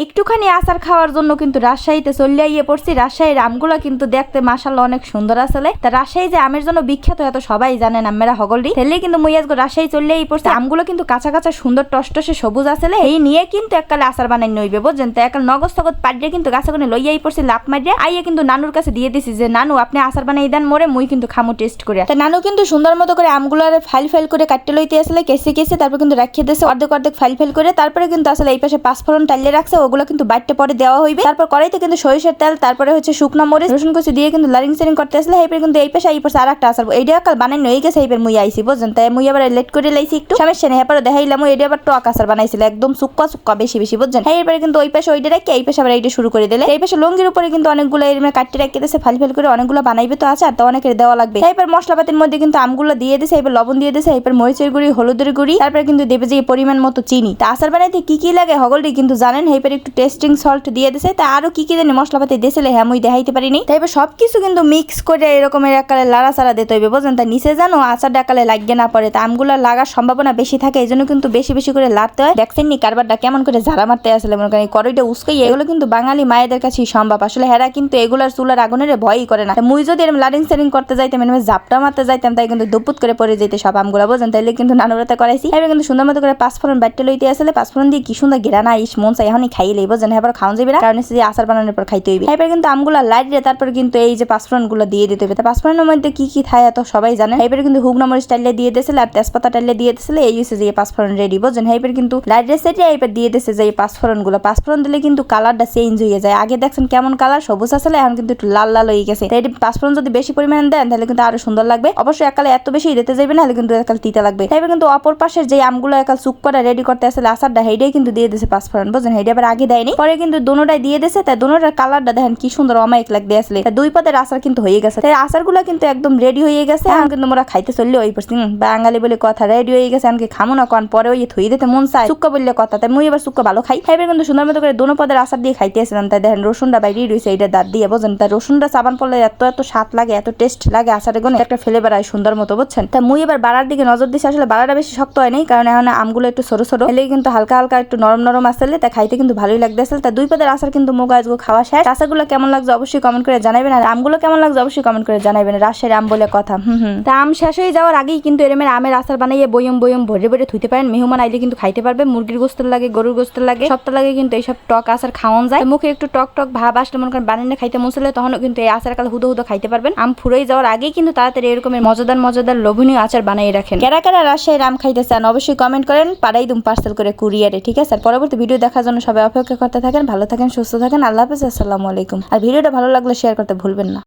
একটুখানি আচার খাওয়ার জন্য কিন্তু রাজশাহীতে চলে আইয়ে পড়ছি। রাজশাহীর আমগুলো কিন্তু দেখতে মাশাআল্লাহ অনেক সুন্দর আসলে। তা রাজশাহী যে আমের জন্য বিখ্যাত এত সবাই জানেন আমরা হগলডি তেলে কিন্তু মুই আজকে রাজশাহী চলে আই পড়ছি। আমগুলো কিন্তু কাঁচা কাঁচা সুন্দর টসটসে সবুজ আসলে। এই নিয়ে কিন্তু এককালে আচার বানাই নইবে বুঝছেন। তা একাল নগদ সগদ পাড়িয়ে কিন্তু গাছে কোনে লইয়াই পড়ছি লাভ মারিয়া আইয়ে কিন্তু নানুর কাছে দিয়ে দিছি যে নানু আপনি আচার বানাই দেন মোরে মুই কিন্তু খামু টেস্ট করে। তা নানু কিন্তু সুন্দর মতো করে আমগুলোর ফাইল ফাইল করে কাটতে লইতে আসলে কেসে কেসে তারপর কিন্তু রাখিয়ে দিয়েছে অর্ধেক অর্ধেক ফাইল ফাইল করে। তারপরে কিন্তু আসলে এই পাশে পাঁচফোড়ন টাইলে রাখছে ওগুলো কিন্তু বাইটে পরে দেওয়া হইবে। তারপর কড়াইতে কিন্তু সরিষার তেল তারপরে হচ্ছে শুকনো মরিচ রসুন কুচি দিয়ে কিন্তু লারিং সেরিং করতে আসলে এইপরে কিন্তু এই পাশে আরেকটা আচার এইটা কাল বানাই নই গেছে এইপর মুই আইছি বুঝছেন। তাই মুই আবার লেট করে লাইছি একটু সমস্যা নেই। এরপরে দেখাইলাম এইটা আবার টক আচার বানাইছিল একদম সুক্কা সুক্কা বেশি বেশি বুঝছেন। এইপরে কিন্তু ওই পাশে ওইটা রাখি এই পাশে আবার এইটা শুরু করে দিলে এই পাশে লঙ্গির উপরে কিন্তু অনেকগুলো এরমে কাটতে রাখতে দিয়েছে ফাইল ফাইল করে অনেকগুলো বানাইবে তো আচার তো অনেকের দেওয়া লাগবে। এইপর মশলাপাতির মধ্যে কিন্তু আমগুলো দিয়ে দিয়েছে এইপর লবণ দিয়ে দিয়েছে এইপর মরিচের গুঁড়ি হলুদের গুঁড়ি তারপরে কিন্তু দেবে যে পরিমাণ মতো চিনি। তা আচার বানাইতে কি কি লাগে হগলটি কিন্তু জানেন। এইপর একটু টেস্টিং সল্ট দিয়ে দিয়েছে তা আরো কি কি জানি মশলাপাতি দিয়েছিলে হ্যাঁ মুই দেখাইতে পারিনি। তাই এবার সবকিছু কিন্তু মিক্স করে এরকমের একালে লাড়া চাড়া দিতে হইবে বুঝলেন। তা নিচে জানো আচারটা একালে লাগিয়ে না পড়ে তা আমগুলো লাগার সম্ভাবনা বেশি থাকে এই জন্য কিন্তু বেশি বেশি করে লাড়তে হয়। দেখছেন নি কারবারটা কেমন করে ঝাড়া মারতে আসলে মনে করেন কড়াইটা উস্কাই এগুলো কিন্তু বাঙালি মায়েদের কাছেই সম্ভব আসলে হেরা কিন্তু এগুলার চুলার আগুনের ভয়ই করে না। মুই যদি এরকম লারিং সেরিং করতে যাইতাম এরকম ঝাপটা মারতে যাইতাম তাই কিন্তু দুপুত করে পড়ে যেতে সব আমগুলো বুঝলেন। তাইলে কিন্তু নানুরাতে করাইছি এবার কিন্তু সুন্দর মতো করে পাঁচফোড়ন বাটতে লইতে আসলে পাঁচফোড়ন দিয়ে কি সুন্দর ঘেরানা ইস মন চাই এখনই খাই লইব যেন এবার খাওয়া যাবে না কারণ যে আচার বানানোর পর খাইতে হইবে। এবার কিন্তু আমগুলা লাইটে তারপর কিন্তু এই যে পাঁচফোড়ন গুলো দিয়ে দিতে হবে। তা পাঁচফোড়নের মধ্যে কি কি থাকে তো সবাই জানে। এবার কিন্তু হুগনা মরিচ টাইলে দিয়ে দিয়েছিল আর তেজপাতা টাইলে দিয়ে দিয়েছিল এই হচ্ছে যে পাঁচফোড়ন রেডি বুঝছেন। এবার কিন্তু লাইটে সেটে এবার দিয়ে দিয়েছে যে পাঁচফোড়ন গুলো পাঁচফোড়ন দিলে কিন্তু কালারটা চেঞ্জ হয়ে যায়। আগে দেখছেন কেমন কালার সবুজ আসলে এখন কিন্তু একটু লাল লাল হয়ে গেছে। তাই পাঁচফোড়ন যদি বেশি পরিমাণ দেন তাহলে কিন্তু আরো সুন্দর লাগবে। অবশ্যই একালে এত বেশি দিতে যাবে না কিন্তু একাল তিতা লাগবে। তাই কিন্তু অপর পাশের যে আমগুলো একাল চুক করে রেডি করতে আসলে আচারটা হেইটাই কিন্তু দিয়ে দিয়েছে পাঁচফোড়ন বুঝছেন। হেইটা আবার আগে দেয়নি পরে কিন্তু দুটোটাই দিয়ে দিয়েছে। তাই দুটোটার কালারটা দেখেন কি সুন্দর অমায়িক লাগতে আসলে। দুই পদের আচার কিন্তু হয়ে গেছে। তাই আচারগুলো কিন্তু একদম রেডি হয়ে গেছে। এখন কিন্তু মোরা খাইতে চললে ওই পড়ছি বাঙালি বলে কথা রেডি হয়ে গেছে এমনকি খামো না কারণ পরে ওই থই দিতে মন চায় সুক্কা বললে কথা। তাই মুই এবার সুক্কা ভালো খাই। এবার কিন্তু সুন্দর মতো করে দুটো পদের আচার দিয়ে খাইতে আসলাম। তাই দেখেন রসুনটা বাইরে রয়েছে এইটা দাঁত দিয়ে বুঝছেন। তাই রসুনটা চাবান পড়লে এত এত স্বাদ লাগে এত টেস্ট লাগে আচারের গুণে একটা ফেলে বেড়ায় সুন্দর মতো বুঝছেন। তা মুই এবার বাড়ার দিকে নজর দিচ্ছি আসলে বাড়াটা বেশি শক্ত হয় নাই কারণ এখন আমগুলো একটু ছোট ছোট এলে কিন্তু হালকা হালকা একটু নরম নরম আসলে তা খাইতে কিন্তু ভালোই লাগতে আসলে। তা দুই পদের আচার কিন্তু মুগ আজকে খাওয়া শেষ। আচারগুলো কেমন লাগছে অবশ্যই কমেন্ট করে জানাবেন আর আমগুলো কেমন লাগছে অবশ্যই কমেন্ট করে জানাবেন। রাজশাহীর আম বলে কথা তা আম শেষ হয়ে যাওয়ার আগেই কিন্তু এরমের আমের আচার বানাইয়ে বয়ম বয়ম ভরে ভরে থুইতে পারেন। মেহমান আইলে কিন্তু খাইতে পারবে। মুরগির গোস্তের লাগে গরুর গোস্তের লাগে সবটা লাগে কিন্তু এইসব টক আচার খাওয়ান যায়। মুখে একটু টক টক ভাব আসলে মনে করেন বানিয়ে খাইতে মন চাইলে তখনও কিন্তু এই আচার কাল হুদো হুদো খাইতে পারবেন। আম ফুরোই যাওয়ার আগেই কিন্তু তাড়াতাড়ি এরকমের মজাদার মজাদার লোভনীয় আচার বানিয়ে রাখেন। কারা কারা রাজশাহীর আম খাইতে চান অবশ্যই কমেন্ট করেন পাঠাই দুম পার্সেল করে কুরিয়ারে ঠিক আছে। আর পরবর্তী ভিডিও দেখার জন্য সবাই অপেক্ষা করতে থাকেন। ভালো থাকেন সুস্থ থাকেন আল্লাহ হাফেজ আসসালামু আলাইকুম। আর ভিডিওটা ভালো লাগলে শেয়ার করতে ভুলবেন না।